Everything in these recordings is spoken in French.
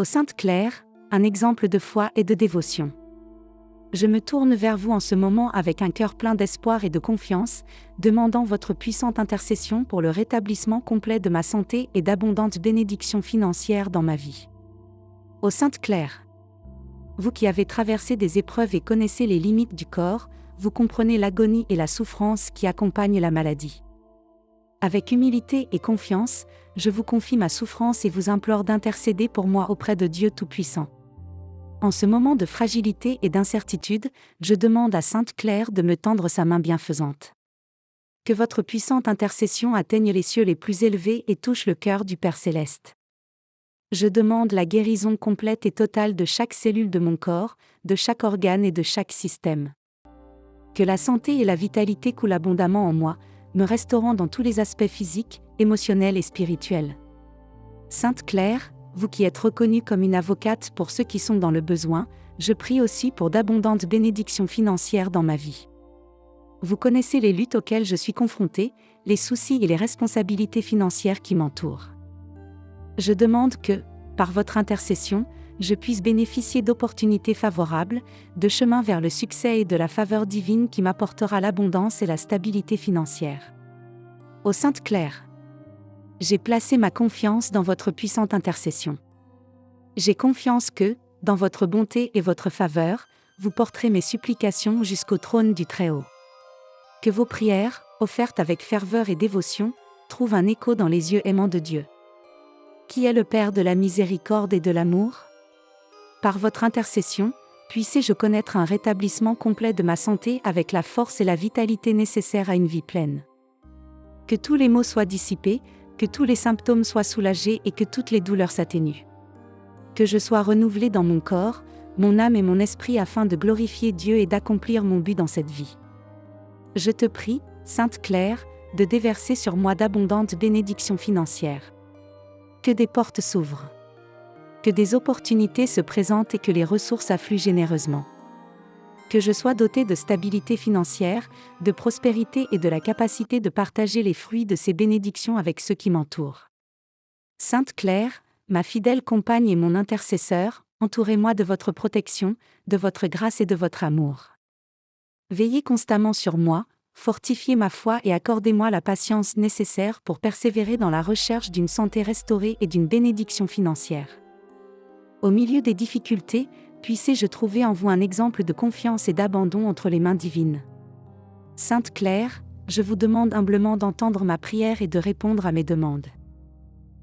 Ô Sainte Claire, un exemple de foi et de dévotion. Je me tourne vers vous en ce moment avec un cœur plein d'espoir et de confiance, demandant votre puissante intercession pour le rétablissement complet de ma santé et d'abondantes bénédictions financières dans ma vie. Ô Sainte Claire, vous qui avez traversé des épreuves et connaissez les limites du corps, vous comprenez l'agonie et la souffrance qui accompagnent la maladie. Avec humilité et confiance, je vous confie ma souffrance et vous implore d'intercéder pour moi auprès de Dieu Tout-Puissant. En ce moment de fragilité et d'incertitude, je demande à Sainte Claire de me tendre sa main bienfaisante. Que votre puissante intercession atteigne les cieux les plus élevés et touche le cœur du Père Céleste. Je demande la guérison complète et totale de chaque cellule de mon corps, de chaque organe et de chaque système. Que la santé et la vitalité coulent abondamment en moi, me restaurant dans tous les aspects physiques, émotionnels et spirituels. Sainte Claire, vous qui êtes reconnue comme une avocate pour ceux qui sont dans le besoin, je prie aussi pour d'abondantes bénédictions financières dans ma vie. Vous connaissez les luttes auxquelles je suis confrontée, les soucis et les responsabilités financières qui m'entourent. Je demande que, par votre intercession, je puisse bénéficier d'opportunités favorables, de chemins vers le succès et de la faveur divine qui m'apportera l'abondance et la stabilité financière. Ô Sainte Claire, j'ai placé ma confiance dans votre puissante intercession. J'ai confiance que, dans votre bonté et votre faveur, vous porterez mes supplications jusqu'au trône du Très-Haut. Que vos prières, offertes avec ferveur et dévotion, trouvent un écho dans les yeux aimants de Dieu. Qui est le Père de la miséricorde et de l'amour ? Par votre intercession, puissé-je connaître un rétablissement complet de ma santé avec la force et la vitalité nécessaires à une vie pleine. Que tous les maux soient dissipés, que tous les symptômes soient soulagés et que toutes les douleurs s'atténuent. Que je sois renouvelé dans mon corps, mon âme et mon esprit afin de glorifier Dieu et d'accomplir mon but dans cette vie. Je te prie, Sainte Claire, de déverser sur moi d'abondantes bénédictions financières. Que des portes s'ouvrent. Que des opportunités se présentent et que les ressources affluent généreusement. Que je sois doté de stabilité financière, de prospérité et de la capacité de partager les fruits de ces bénédictions avec ceux qui m'entourent. Sainte Claire, ma fidèle compagne et mon intercesseur, entourez-moi de votre protection, de votre grâce et de votre amour. Veillez constamment sur moi, fortifiez ma foi et accordez-moi la patience nécessaire pour persévérer dans la recherche d'une santé restaurée et d'une bénédiction financière. Au milieu des difficultés, puissé-je trouver en vous un exemple de confiance et d'abandon entre les mains divines. Sainte Claire, je vous demande humblement d'entendre ma prière et de répondre à mes demandes.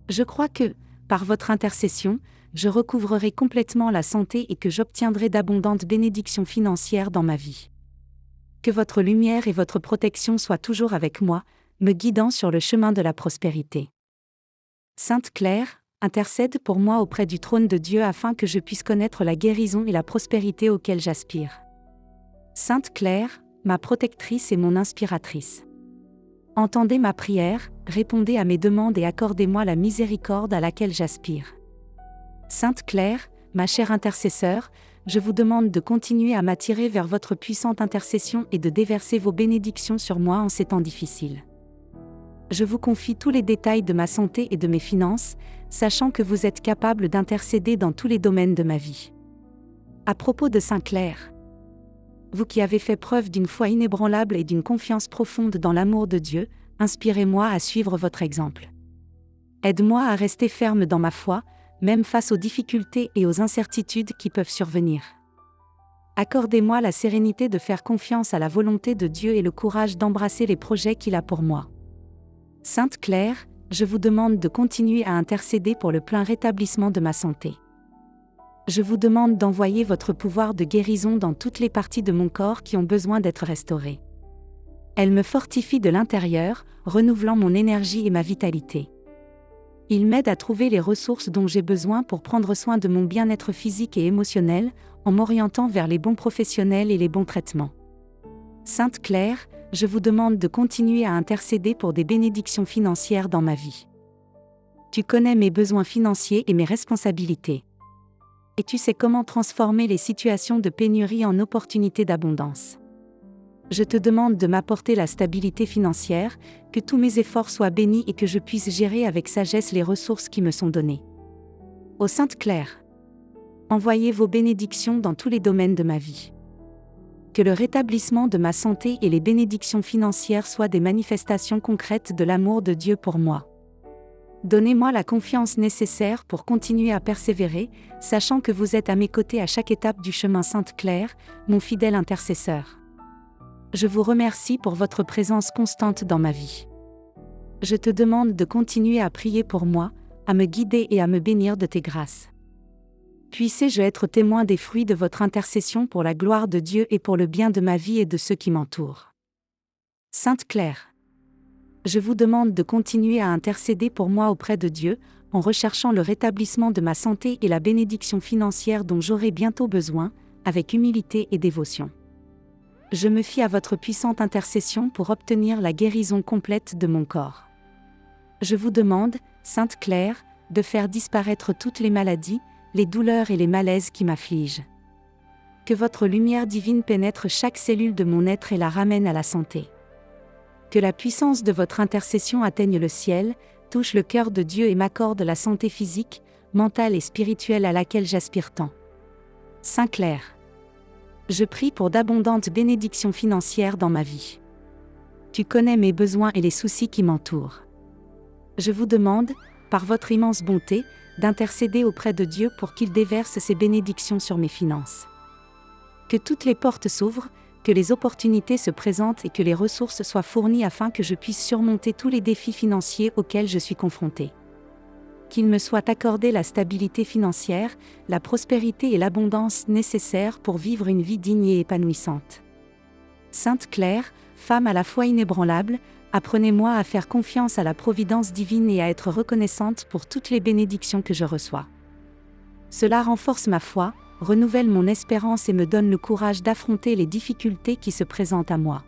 Je crois que, par votre intercession, je recouvrerai complètement la santé et que j'obtiendrai d'abondantes bénédictions financières dans ma vie. Que votre lumière et votre protection soient toujours avec moi, me guidant sur le chemin de la prospérité. Sainte Claire, intercède pour moi auprès du trône de Dieu afin que je puisse connaître la guérison et la prospérité auxquelles j'aspire. Sainte Claire, ma protectrice et mon inspiratrice. Entendez ma prière, répondez à mes demandes et accordez-moi la miséricorde à laquelle j'aspire. Sainte Claire, ma chère intercesseur, je vous demande de continuer à m'attirer vers votre puissante intercession et de déverser vos bénédictions sur moi en ces temps difficiles. Je vous confie tous les détails de ma santé et de mes finances, sachant que vous êtes capable d'intercéder dans tous les domaines de ma vie. À propos de Sainte Claire, vous qui avez fait preuve d'une foi inébranlable et d'une confiance profonde dans l'amour de Dieu, inspirez-moi à suivre votre exemple. Aide-moi à rester ferme dans ma foi, même face aux difficultés et aux incertitudes qui peuvent survenir. Accordez-moi la sérénité de faire confiance à la volonté de Dieu et le courage d'embrasser les projets qu'il a pour moi. Sainte Claire, je vous demande de continuer à intercéder pour le plein rétablissement de ma santé. Je vous demande d'envoyer votre pouvoir de guérison dans toutes les parties de mon corps qui ont besoin d'être restaurées. Elle me fortifie de l'intérieur, renouvelant mon énergie et ma vitalité. Il m'aide à trouver les ressources dont j'ai besoin pour prendre soin de mon bien-être physique et émotionnel, en m'orientant vers les bons professionnels et les bons traitements. Sainte Claire, je vous demande de continuer à intercéder pour des bénédictions financières dans ma vie. Tu connais mes besoins financiers et mes responsabilités. Et tu sais comment transformer les situations de pénurie en opportunités d'abondance. Je te demande de m'apporter la stabilité financière, que tous mes efforts soient bénis et que je puisse gérer avec sagesse les ressources qui me sont données. Ô Sainte Claire, Envoyez vos bénédictions dans tous les domaines de ma vie. Que le rétablissement de ma santé et les bénédictions financières soient des manifestations concrètes de l'amour de Dieu pour moi. Donnez-moi la confiance nécessaire pour continuer à persévérer, sachant que vous êtes à mes côtés à chaque étape du chemin. Sainte Claire, mon fidèle intercesseur. Je vous remercie pour votre présence constante dans ma vie. Je te demande de continuer à prier pour moi, à me guider et à me bénir de tes grâces. Puisse-je être témoin des fruits de votre intercession pour la gloire de Dieu et pour le bien de ma vie et de ceux qui m'entourent. Sainte Claire. Je vous demande de continuer à intercéder pour moi auprès de Dieu, en recherchant le rétablissement de ma santé et la bénédiction financière dont j'aurai bientôt besoin, avec humilité et dévotion. Je me fie à votre puissante intercession pour obtenir la guérison complète de mon corps. Je vous demande, Sainte Claire, de faire disparaître toutes les maladies, les douleurs et les malaises qui m'affligent. Que votre lumière divine pénètre chaque cellule de mon être et la ramène à la santé. Que la puissance de votre intercession atteigne le ciel, touche le cœur de Dieu et m'accorde la santé physique, mentale et spirituelle à laquelle j'aspire tant. Sainte Claire. Je prie pour d'abondantes bénédictions financières dans ma vie. Tu connais mes besoins et les soucis qui m'entourent. Je vous demande, par votre immense bonté, d'intercéder auprès de Dieu pour qu'il déverse ses bénédictions sur mes finances. Que toutes les portes s'ouvrent, que les opportunités se présentent et que les ressources soient fournies afin que je puisse surmonter tous les défis financiers auxquels je suis confrontée. Qu'il me soit accordé la stabilité financière, la prospérité et l'abondance nécessaires pour vivre une vie digne et épanouissante. Sainte Claire, femme à la foi inébranlable, apprenez-moi à faire confiance à la providence divine et à être reconnaissante pour toutes les bénédictions que je reçois. Cela renforce ma foi, renouvelle mon espérance et me donne le courage d'affronter les difficultés qui se présentent à moi.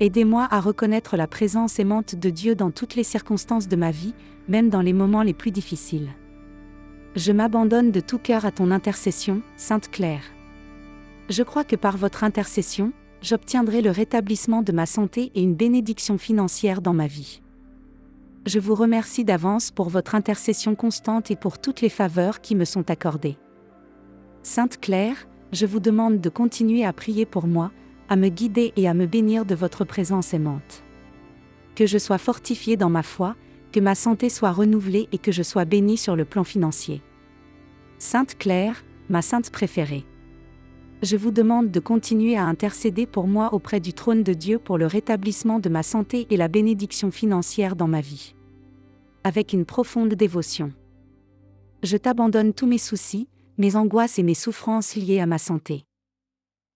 Aidez-moi à reconnaître la présence aimante de Dieu dans toutes les circonstances de ma vie, même dans les moments les plus difficiles. Je m'abandonne de tout cœur à ton intercession, Sainte Claire. Je crois que par votre intercession, j'obtiendrai le rétablissement de ma santé et une bénédiction financière dans ma vie. Je vous remercie d'avance pour votre intercession constante et pour toutes les faveurs qui me sont accordées. Sainte Claire, je vous demande de continuer à prier pour moi, à me guider et à me bénir de votre présence aimante. Que je sois fortifiée dans ma foi, que ma santé soit renouvelée et que je sois bénie sur le plan financier. Sainte Claire, ma sainte préférée. Je vous demande de continuer à intercéder pour moi auprès du trône de Dieu pour le rétablissement de ma santé et la bénédiction financière dans ma vie. Avec une profonde dévotion. Je t'abandonne tous mes soucis, mes angoisses et mes souffrances liées à ma santé.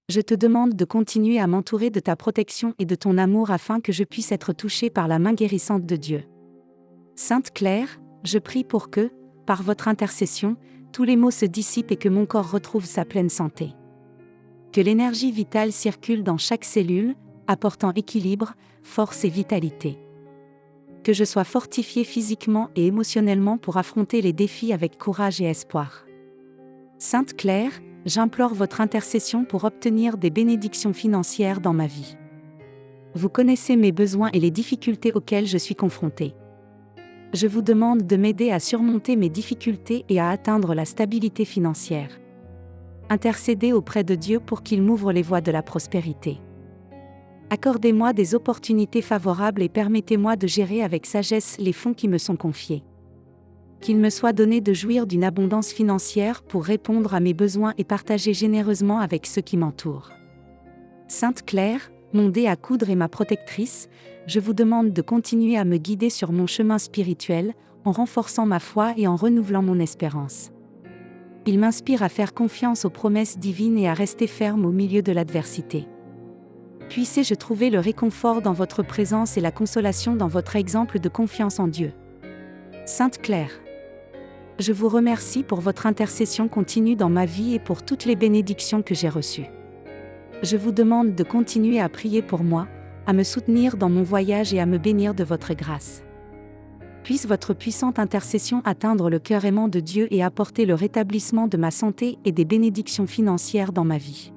Je te demande de continuer à m'entourer de ta protection et de ton amour afin que je puisse être touchée par la main guérissante de Dieu. Sainte Claire, je prie pour que, par votre intercession, tous les maux se dissipent et que mon corps retrouve sa pleine santé. Que l'énergie vitale circule dans chaque cellule, apportant équilibre, force et vitalité. Que je sois fortifiée physiquement et émotionnellement pour affronter les défis avec courage et espoir. Sainte Claire, j'implore votre intercession pour obtenir des bénédictions financières dans ma vie. Vous connaissez mes besoins et les difficultés auxquelles je suis confrontée. Je vous demande de m'aider à surmonter mes difficultés et à atteindre la stabilité financière. Intercédez auprès de Dieu pour qu'il m'ouvre les voies de la prospérité. Accordez-moi des opportunités favorables et permettez-moi de gérer avec sagesse les fonds qui me sont confiés. Qu'il me soit donné de jouir d'une abondance financière pour répondre à mes besoins et partager généreusement avec ceux qui m'entourent. Sainte Claire, mon dé à coudre et ma protectrice, je vous demande de continuer à me guider sur mon chemin spirituel, en renforçant ma foi et en renouvelant mon espérance. Il m'inspire à faire confiance aux promesses divines et à rester ferme au milieu de l'adversité. Puisse-je trouver le réconfort dans votre présence et la consolation dans votre exemple de confiance en Dieu. Sainte Claire. Je vous remercie pour votre intercession continue dans ma vie et pour toutes les bénédictions que j'ai reçues. Je vous demande de continuer à prier pour moi, à me soutenir dans mon voyage et à me bénir de votre grâce. Puisse votre puissante intercession atteindre le cœur aimant de Dieu et apporter le rétablissement de ma santé et des bénédictions financières dans ma vie.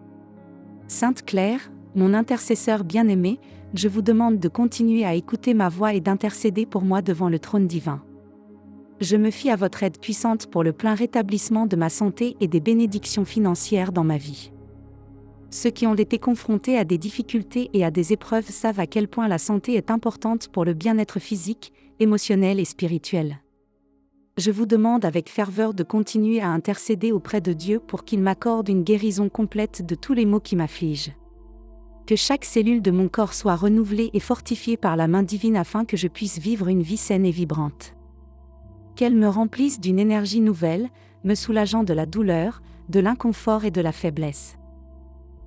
Sainte Claire, mon intercesseur bien-aimé, je vous demande de continuer à écouter ma voix et d'intercéder pour moi devant le trône divin. Je me fie à votre aide puissante pour le plein rétablissement de ma santé et des bénédictions financières dans ma vie. Ceux qui ont été confrontés à des difficultés et à des épreuves savent à quel point la santé est importante pour le bien-être physique, émotionnel et spirituel. Je vous demande avec ferveur de continuer à intercéder auprès de Dieu pour qu'il m'accorde une guérison complète de tous les maux qui m'affligent. Que chaque cellule de mon corps soit renouvelée et fortifiée par la main divine afin que je puisse vivre une vie saine et vibrante. Qu'elle me remplisse d'une énergie nouvelle, me soulageant de la douleur, de l'inconfort et de la faiblesse.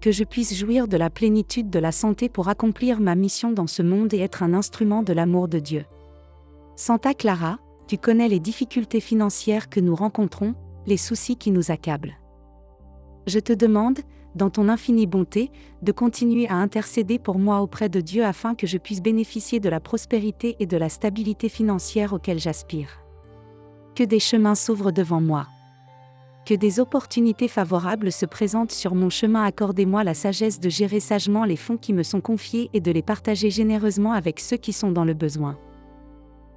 Que je puisse jouir de la plénitude de la santé pour accomplir ma mission dans ce monde et être un instrument de l'amour de Dieu. Santa Clara, tu connais les difficultés financières que nous rencontrons, les soucis qui nous accablent. Je te demande, dans ton infinie bonté, de continuer à intercéder pour moi auprès de Dieu afin que je puisse bénéficier de la prospérité et de la stabilité financière auxquelles j'aspire. Que des chemins s'ouvrent devant moi. Que des opportunités favorables se présentent sur mon chemin. Accordez-moi la sagesse de gérer sagement les fonds qui me sont confiés et de les partager généreusement avec ceux qui sont dans le besoin.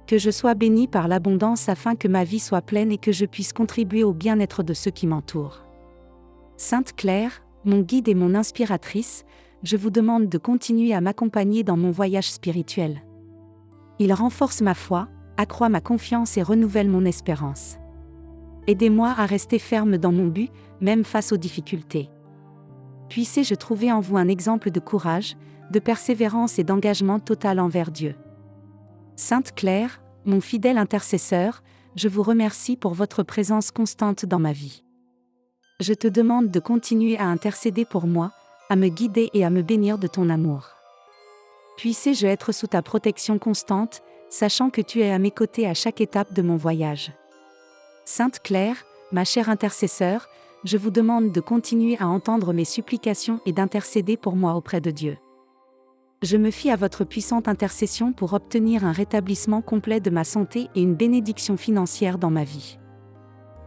Que je sois béni par l'abondance afin que ma vie soit pleine et que je puisse contribuer au bien-être de ceux qui m'entourent. Sainte Claire, mon guide et mon inspiratrice, je vous demande de continuer à m'accompagner dans mon voyage spirituel. Il renforce ma foi, accroît ma confiance et renouvelle mon espérance. Aidez-moi à rester ferme dans mon but, même face aux difficultés. Puissé-je trouver en vous un exemple de courage, de persévérance et d'engagement total envers Dieu. Sainte Claire, mon fidèle intercesseur, je vous remercie pour votre présence constante dans ma vie. Je te demande de continuer à intercéder pour moi, à me guider et à me bénir de ton amour. Puissé-je être sous ta protection constante, sachant que tu es à mes côtés à chaque étape de mon voyage. Sainte Claire, ma chère intercesseur, je vous demande de continuer à entendre mes supplications et d'intercéder pour moi auprès de Dieu. Je me fie à votre puissante intercession pour obtenir un rétablissement complet de ma santé et une bénédiction financière dans ma vie.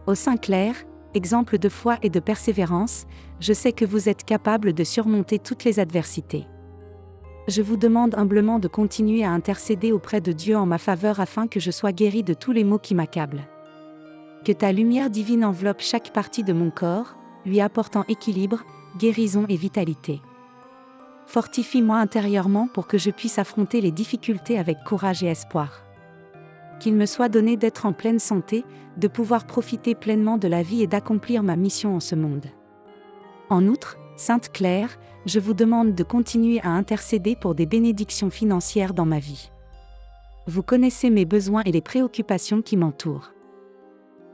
Ô Saint Claire, exemple de foi et de persévérance, je sais que vous êtes capable de surmonter toutes les adversités. Je vous demande humblement de continuer à intercéder auprès de Dieu en ma faveur afin que je sois guéri de tous les maux qui m'accablent. Que ta lumière divine enveloppe chaque partie de mon corps, lui apportant équilibre, guérison et vitalité. Fortifie-moi intérieurement pour que je puisse affronter les difficultés avec courage et espoir. Qu'il me soit donné d'être en pleine santé, de pouvoir profiter pleinement de la vie et d'accomplir ma mission en ce monde. En outre, Sainte Claire, je vous demande de continuer à intercéder pour des bénédictions financières dans ma vie. Vous connaissez mes besoins et les préoccupations qui m'entourent.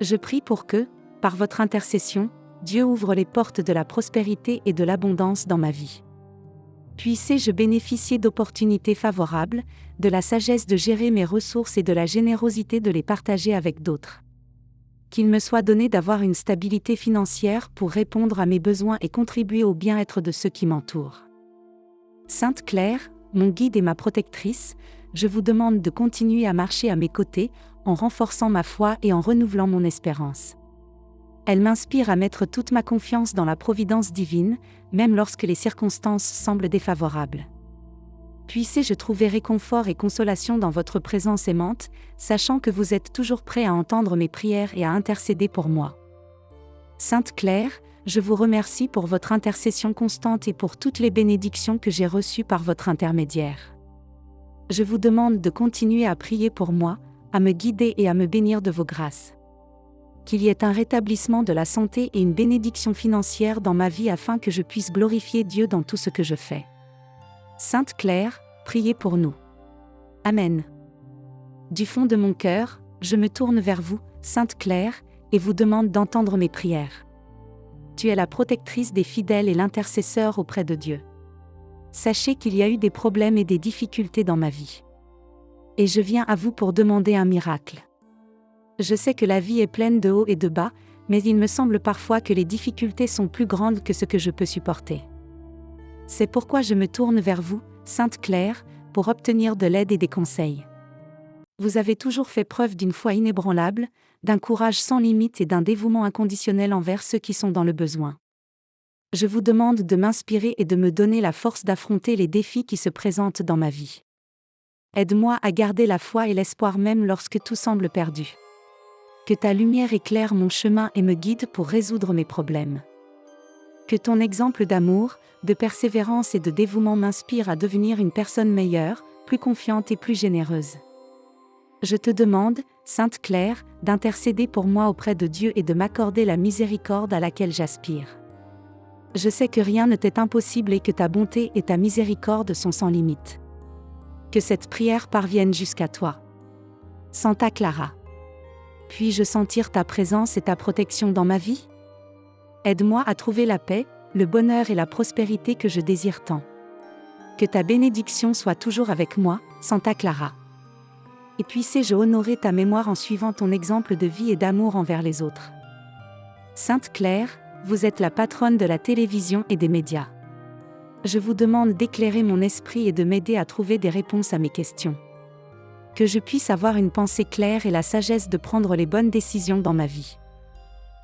Je prie pour que, par votre intercession, Dieu ouvre les portes de la prospérité et de l'abondance dans ma vie. Puissé-je bénéficier d'opportunités favorables, de la sagesse de gérer mes ressources et de la générosité de les partager avec d'autres. Qu'il me soit donné d'avoir une stabilité financière pour répondre à mes besoins et contribuer au bien-être de ceux qui m'entourent. Sainte Claire, mon guide et ma protectrice, je vous demande de continuer à marcher à mes côtés, en renforçant ma foi et en renouvelant mon espérance. Elle m'inspire à mettre toute ma confiance dans la providence divine, même lorsque les circonstances semblent défavorables. Puissé-je trouver réconfort et consolation dans votre présence aimante, sachant que vous êtes toujours prêt à entendre mes prières et à intercéder pour moi. Sainte Claire, je vous remercie pour votre intercession constante et pour toutes les bénédictions que j'ai reçues par votre intermédiaire. Je vous demande de continuer à prier pour moi, à me guider et à me bénir de vos grâces. Qu'il y ait un rétablissement de la santé et une bénédiction financière dans ma vie afin que je puisse glorifier Dieu dans tout ce que je fais. Sainte Claire, priez pour nous. Amen. Du fond de mon cœur, je me tourne vers vous, Sainte Claire, et vous demande d'entendre mes prières. Tu es la protectrice des fidèles et l'intercesseur auprès de Dieu. Sachez qu'il y a eu des problèmes et des difficultés dans ma vie. Et je viens à vous pour demander un miracle. Je sais que la vie est pleine de hauts et de bas, mais il me semble parfois que les difficultés sont plus grandes que ce que je peux supporter. C'est pourquoi je me tourne vers vous, Sainte Claire, pour obtenir de l'aide et des conseils. Vous avez toujours fait preuve d'une foi inébranlable, d'un courage sans limite et d'un dévouement inconditionnel envers ceux qui sont dans le besoin. Je vous demande de m'inspirer et de me donner la force d'affronter les défis qui se présentent dans ma vie. Aide-moi à garder la foi et l'espoir même lorsque tout semble perdu. Que ta lumière éclaire mon chemin et me guide pour résoudre mes problèmes. Que ton exemple d'amour, de persévérance et de dévouement m'inspire à devenir une personne meilleure, plus confiante et plus généreuse. Je te demande, Sainte Claire, d'intercéder pour moi auprès de Dieu et de m'accorder la miséricorde à laquelle j'aspire. Je sais que rien ne t'est impossible et que ta bonté et ta miséricorde sont sans limite. Que cette prière parvienne jusqu'à toi. Santa Clara. Puis-je sentir ta présence et ta protection dans ma vie? Aide-moi à trouver la paix, le bonheur et la prospérité que je désire tant. Que ta bénédiction soit toujours avec moi, Santa Clara. Et puisse-je honorer ta mémoire en suivant ton exemple de vie et d'amour envers les autres. Sainte Claire, vous êtes la patronne de la télévision et des médias. Je vous demande d'éclairer mon esprit et de m'aider à trouver des réponses à mes questions. Que je puisse avoir une pensée claire et la sagesse de prendre les bonnes décisions dans ma vie.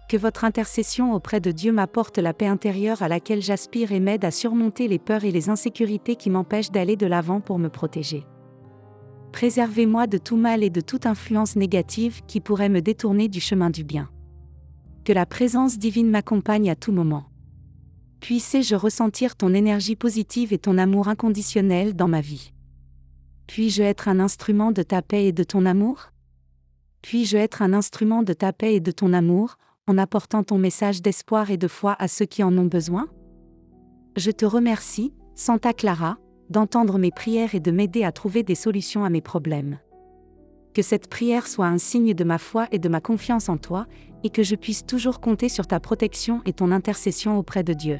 Que votre intercession auprès de Dieu m'apporte la paix intérieure à laquelle j'aspire et m'aide à surmonter les peurs et les insécurités qui m'empêchent d'aller de l'avant pour me protéger. Préservez-moi de tout mal et de toute influence négative qui pourrait me détourner du chemin du bien. Que la présence divine m'accompagne à tout moment. Puisse-je ressentir ton énergie positive et ton amour inconditionnel dans ma vie. Puis-je être un instrument de ta paix et de ton amour? Puis-je être un instrument de ta paix et de ton amour, en apportant ton message d'espoir et de foi à ceux qui en ont besoin? Je te remercie, Santa Clara, d'entendre mes prières et de m'aider à trouver des solutions à mes problèmes. Que cette prière soit un signe de ma foi et de ma confiance en toi, et que je puisse toujours compter sur ta protection et ton intercession auprès de Dieu.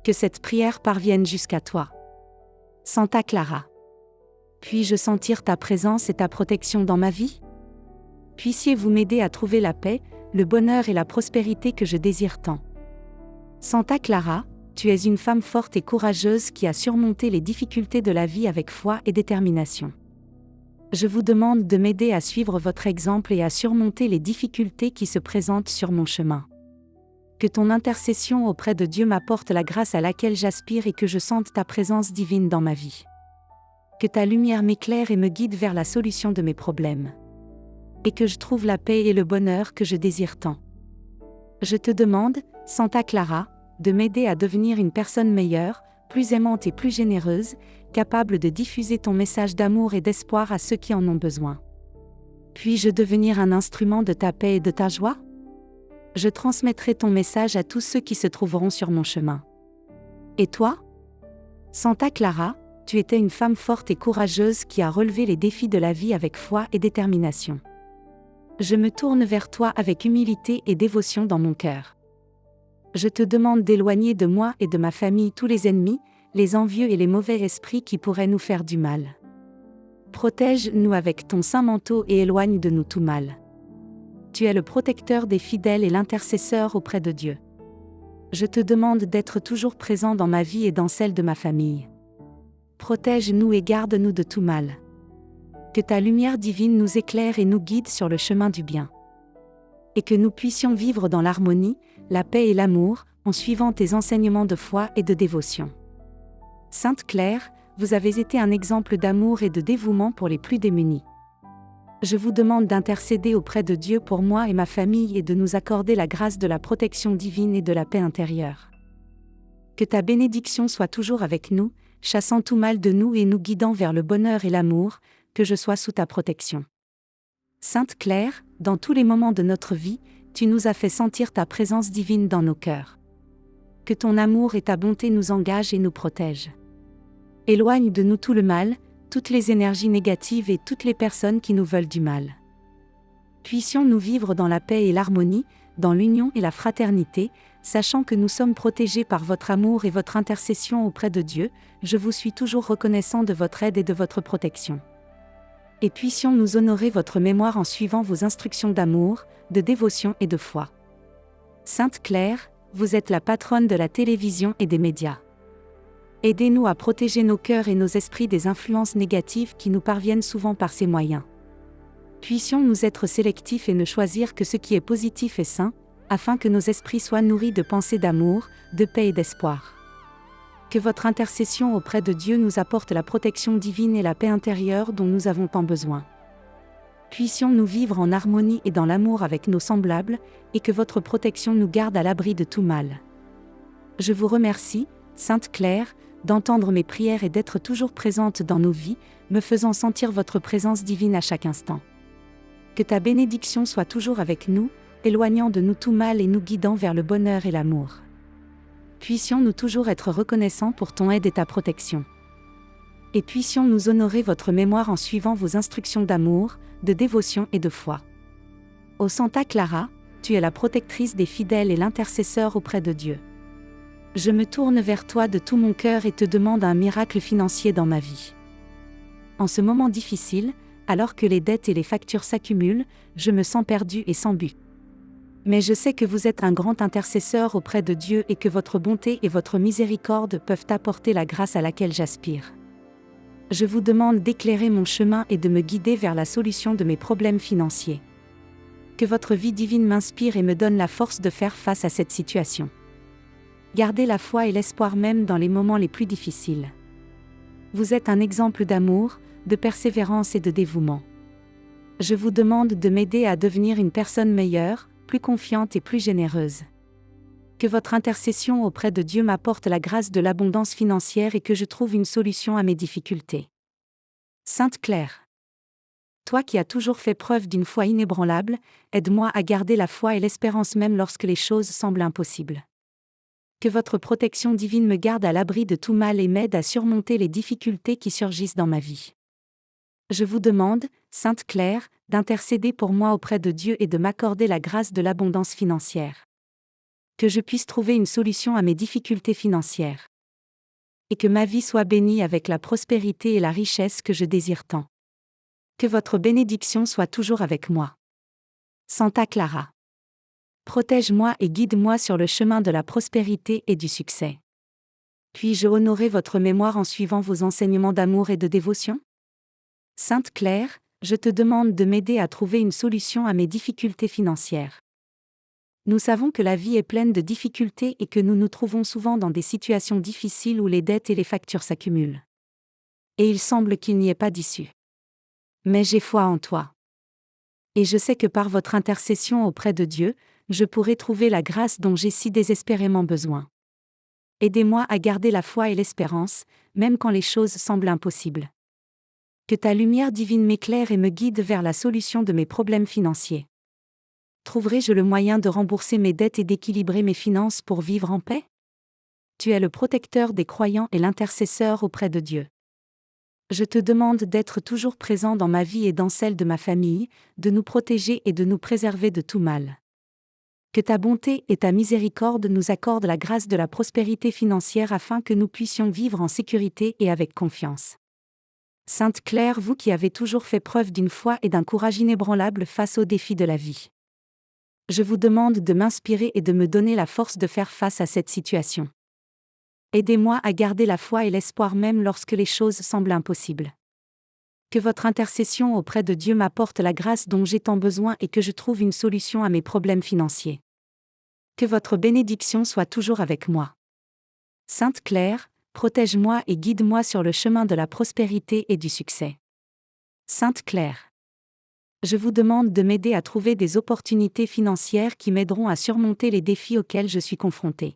Que cette prière parvienne jusqu'à toi. Santa Clara. Puis-je sentir ta présence et ta protection dans ma vie? Puissiez-vous m'aider à trouver la paix, le bonheur et la prospérité que je désire tant. Santa Clara, tu es une femme forte et courageuse qui a surmonté les difficultés de la vie avec foi et détermination. Je vous demande de m'aider à suivre votre exemple et à surmonter les difficultés qui se présentent sur mon chemin. Que ton intercession auprès de Dieu m'apporte la grâce à laquelle j'aspire et que je sente ta présence divine dans ma vie. Que ta lumière m'éclaire et me guide vers la solution de mes problèmes. Et que je trouve la paix et le bonheur que je désire tant. Je te demande, Santa Clara, de m'aider à devenir une personne meilleure, plus aimante et plus généreuse, capable de diffuser ton message d'amour et d'espoir à ceux qui en ont besoin. Puis-je devenir un instrument de ta paix et de ta joie? Je transmettrai ton message à tous ceux qui se trouveront sur mon chemin. Et toi? Santa Clara, tu étais une femme forte et courageuse qui a relevé les défis de la vie avec foi et détermination. Je me tourne vers toi avec humilité et dévotion dans mon cœur. Je te demande d'éloigner de moi et de ma famille tous les ennemis, les envieux et les mauvais esprits qui pourraient nous faire du mal. Protège-nous avec ton saint manteau et éloigne de nous tout mal. Tu es le protecteur des fidèles et l'intercesseur auprès de Dieu. Je te demande d'être toujours présent dans ma vie et dans celle de ma famille. Protège-nous et garde-nous de tout mal. Que ta lumière divine nous éclaire et nous guide sur le chemin du bien. Et que nous puissions vivre dans l'harmonie, la paix et l'amour, en suivant tes enseignements de foi et de dévotion. Sainte Claire, vous avez été un exemple d'amour et de dévouement pour les plus démunis. Je vous demande d'intercéder auprès de Dieu pour moi et ma famille et de nous accorder la grâce de la protection divine et de la paix intérieure. Que ta bénédiction soit toujours avec nous, chassant tout mal de nous et nous guidant vers le bonheur et l'amour, que je sois sous ta protection. Sainte Claire, dans tous les moments de notre vie, tu nous as fait sentir ta présence divine dans nos cœurs. Que ton amour et ta bonté nous engagent et nous protègent. Éloigne de nous tout le mal, toutes les énergies négatives et toutes les personnes qui nous veulent du mal. Puissions-nous vivre dans la paix et l'harmonie, dans l'union et la fraternité, sachant que nous sommes protégés par votre amour et votre intercession auprès de Dieu, je vous suis toujours reconnaissant de votre aide et de votre protection. Et puissions-nous honorer votre mémoire en suivant vos instructions d'amour, de dévotion et de foi. Sainte Claire, vous êtes la patronne de la télévision et des médias. Aidez-nous à protéger nos cœurs et nos esprits des influences négatives qui nous parviennent souvent par ces moyens. Puissions-nous être sélectifs et ne choisir que ce qui est positif et sain, afin que nos esprits soient nourris de pensées d'amour, de paix et d'espoir. Que votre intercession auprès de Dieu nous apporte la protection divine et la paix intérieure dont nous avons tant besoin. Puissions-nous vivre en harmonie et dans l'amour avec nos semblables, et que votre protection nous garde à l'abri de tout mal. Je vous remercie, Sainte Claire, d'entendre mes prières et d'être toujours présente dans nos vies, me faisant sentir votre présence divine à chaque instant. Que ta bénédiction soit toujours avec nous, éloignant de nous tout mal et nous guidant vers le bonheur et l'amour. Puissions-nous toujours être reconnaissants pour ton aide et ta protection. Et puissions-nous honorer votre mémoire en suivant vos instructions d'amour, de dévotion et de foi. Ô Santa Clara, tu es la protectrice des fidèles et l'intercesseur auprès de Dieu. Je me tourne vers toi de tout mon cœur et te demande un miracle financier dans ma vie. En ce moment difficile, alors que les dettes et les factures s'accumulent, je me sens perdu et sans but. Mais je sais que vous êtes un grand intercesseur auprès de Dieu et que votre bonté et votre miséricorde peuvent apporter la grâce à laquelle j'aspire. Je vous demande d'éclairer mon chemin et de me guider vers la solution de mes problèmes financiers. Que votre vie divine m'inspire et me donne la force de faire face à cette situation. Gardez la foi et l'espoir même dans les moments les plus difficiles. Vous êtes un exemple d'amour, de persévérance et de dévouement. Je vous demande de m'aider à devenir une personne meilleure, plus confiante et plus généreuse. Que votre intercession auprès de Dieu m'apporte la grâce de l'abondance financière et que je trouve une solution à mes difficultés. Sainte Claire, toi qui as toujours fait preuve d'une foi inébranlable, aide-moi à garder la foi et l'espérance même lorsque les choses semblent impossibles. Que votre protection divine me garde à l'abri de tout mal et m'aide à surmonter les difficultés qui surgissent dans ma vie. Je vous demande, Sainte Claire, d'intercéder pour moi auprès de Dieu et de m'accorder la grâce de l'abondance financière. Que je puisse trouver une solution à mes difficultés financières. Et que ma vie soit bénie avec la prospérité et la richesse que je désire tant. Que votre bénédiction soit toujours avec moi. Santa Clara. Protège-moi et guide-moi sur le chemin de la prospérité et du succès. Puis-je honorer votre mémoire en suivant vos enseignements d'amour et de dévotion? Sainte Claire, je te demande de m'aider à trouver une solution à mes difficultés financières. Nous savons que la vie est pleine de difficultés et que nous nous trouvons souvent dans des situations difficiles où les dettes et les factures s'accumulent. Et il semble qu'il n'y ait pas d'issue. Mais j'ai foi en toi. Et je sais que par votre intercession auprès de Dieu, je pourrai trouver la grâce dont j'ai si désespérément besoin. Aidez-moi à garder la foi et l'espérance, même quand les choses semblent impossibles. Que ta lumière divine m'éclaire et me guide vers la solution de mes problèmes financiers. Trouverai-je le moyen de rembourser mes dettes et d'équilibrer mes finances pour vivre en paix? Tu es le protecteur des croyants et l'intercesseur auprès de Dieu. Je te demande d'être toujours présent dans ma vie et dans celle de ma famille, de nous protéger et de nous préserver de tout mal. Que ta bonté et ta miséricorde nous accordent la grâce de la prospérité financière afin que nous puissions vivre en sécurité et avec confiance. Sainte Claire, vous qui avez toujours fait preuve d'une foi et d'un courage inébranlable face aux défis de la vie. Je vous demande de m'inspirer et de me donner la force de faire face à cette situation. Aidez-moi à garder la foi et l'espoir même lorsque les choses semblent impossibles. Que votre intercession auprès de Dieu m'apporte la grâce dont j'ai tant besoin et que je trouve une solution à mes problèmes financiers. Que votre bénédiction soit toujours avec moi. Sainte Claire, protège-moi et guide-moi sur le chemin de la prospérité et du succès. Sainte Claire. Je vous demande de m'aider à trouver des opportunités financières qui m'aideront à surmonter les défis auxquels je suis confrontée.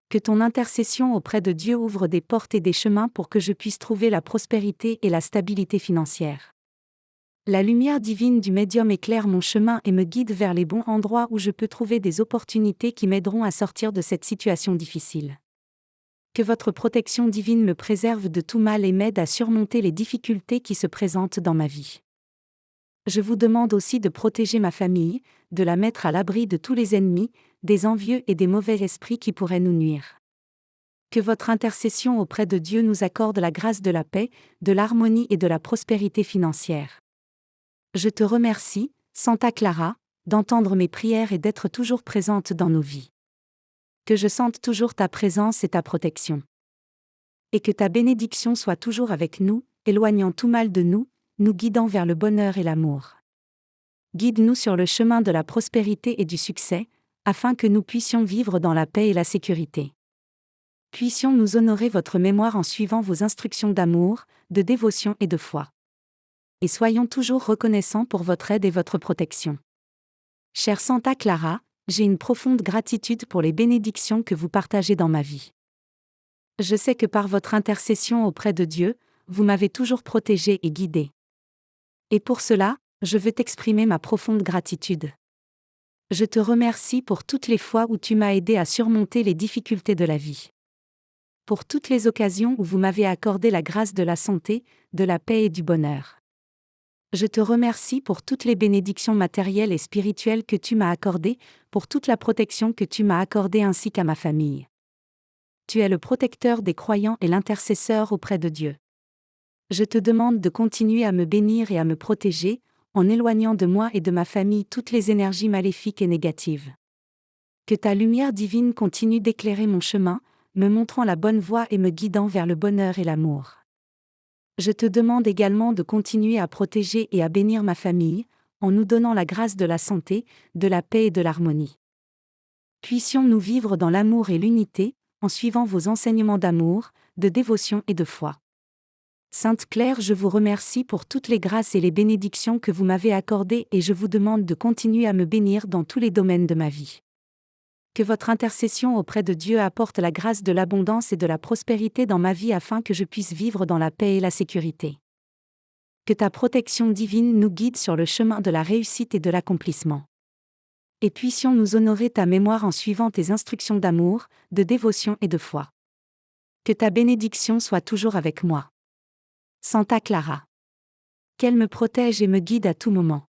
Que ton intercession auprès de Dieu ouvre des portes et des chemins pour que je puisse trouver la prospérité et la stabilité financière. La lumière divine du médium éclaire mon chemin et me guide vers les bons endroits où je peux trouver des opportunités qui m'aideront à sortir de cette situation difficile. Que votre protection divine me préserve de tout mal et m'aide à surmonter les difficultés qui se présentent dans ma vie. Je vous demande aussi de protéger ma famille, de la mettre à l'abri de tous les ennemis, des envieux et des mauvais esprits qui pourraient nous nuire. Que votre intercession auprès de Dieu nous accorde la grâce de la paix, de l'harmonie et de la prospérité financière. Je te remercie, Santa Clara, d'entendre mes prières et d'être toujours présente dans nos vies. Que je sente toujours ta présence et ta protection. Et que ta bénédiction soit toujours avec nous, éloignant tout mal de nous, nous guidant vers le bonheur et l'amour. Guide-nous sur le chemin de la prospérité et du succès, afin que nous puissions vivre dans la paix et la sécurité. Puissions-nous honorer votre mémoire en suivant vos instructions d'amour, de dévotion et de foi. et soyons toujours reconnaissants pour votre aide et votre protection. Chère Santa Clara, j'ai une profonde gratitude pour les bénédictions que vous partagez dans ma vie. Je sais que par votre intercession auprès de Dieu, vous m'avez toujours protégée et guidée. Et pour cela, je veux t'exprimer ma profonde gratitude. Je te remercie pour toutes les fois où tu m'as aidé à surmonter les difficultés de la vie. Pour toutes les occasions où vous m'avez accordé la grâce de la santé, de la paix et du bonheur. Je te remercie pour toutes les bénédictions matérielles et spirituelles que tu m'as accordées, pour toute la protection que tu m'as accordée ainsi qu'à ma famille. Tu es le protecteur des croyants et l'intercesseur auprès de Dieu. Je te demande de continuer à me bénir et à me protéger, en éloignant de moi et de ma famille toutes les énergies maléfiques et négatives. Que ta lumière divine continue d'éclairer mon chemin, me montrant la bonne voie et me guidant vers le bonheur et l'amour. Je te demande également de continuer à protéger et à bénir ma famille, en nous donnant la grâce de la santé, de la paix et de l'harmonie. Puissions-nous vivre dans l'amour et l'unité, en suivant vos enseignements d'amour, de dévotion et de foi. Sainte Claire, je vous remercie pour toutes les grâces et les bénédictions que vous m'avez accordées et je vous demande de continuer à me bénir dans tous les domaines de ma vie. Que votre intercession auprès de Dieu apporte la grâce de l'abondance et de la prospérité dans ma vie afin que je puisse vivre dans la paix et la sécurité. Que ta protection divine nous guide sur le chemin de la réussite et de l'accomplissement. Et puissions nous honorer ta mémoire en suivant tes instructions d'amour, de dévotion et de foi. Que ta bénédiction soit toujours avec moi. Santa Clara. Qu'elle me protège et me guide à tout moment.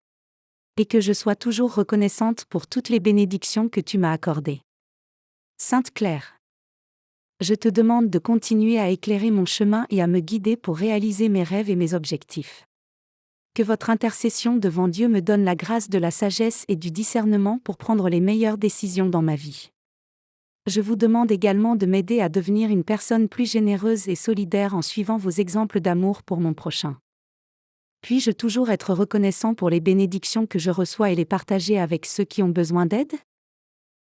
Et que je sois toujours reconnaissante pour toutes les bénédictions que tu m'as accordées. Sainte Claire. Je te demande de continuer à éclairer mon chemin et à me guider pour réaliser mes rêves et mes objectifs. Que votre intercession devant Dieu me donne la grâce de la sagesse et du discernement pour prendre les meilleures décisions dans ma vie. Je vous demande également de m'aider à devenir une personne plus généreuse et solidaire en suivant vos exemples d'amour pour mon prochain. Puis-je toujours être reconnaissant pour les bénédictions que je reçois et les partager avec ceux qui ont besoin d'aide?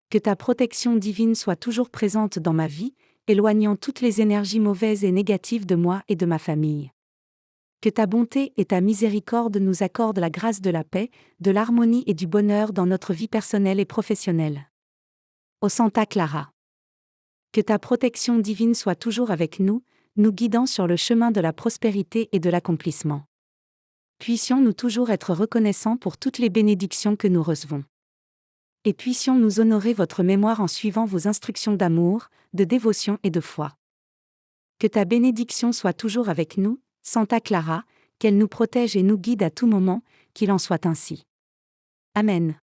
Que ta protection divine soit toujours présente dans ma vie, éloignant toutes les énergies mauvaises et négatives de moi et de ma famille. Que ta bonté et ta miséricorde nous accordent la grâce de la paix, de l'harmonie et du bonheur dans notre vie personnelle et professionnelle. Ô Santa Clara. Que ta protection divine soit toujours avec nous, nous guidant sur le chemin de la prospérité et de l'accomplissement. Puissions-nous toujours être reconnaissants pour toutes les bénédictions que nous recevons. Et puissions-nous honorer votre mémoire en suivant vos instructions d'amour, de dévotion et de foi. Que ta bénédiction soit toujours avec nous, Santa Clara, qu'elle nous protège et nous guide à tout moment, qu'il en soit ainsi. Amen.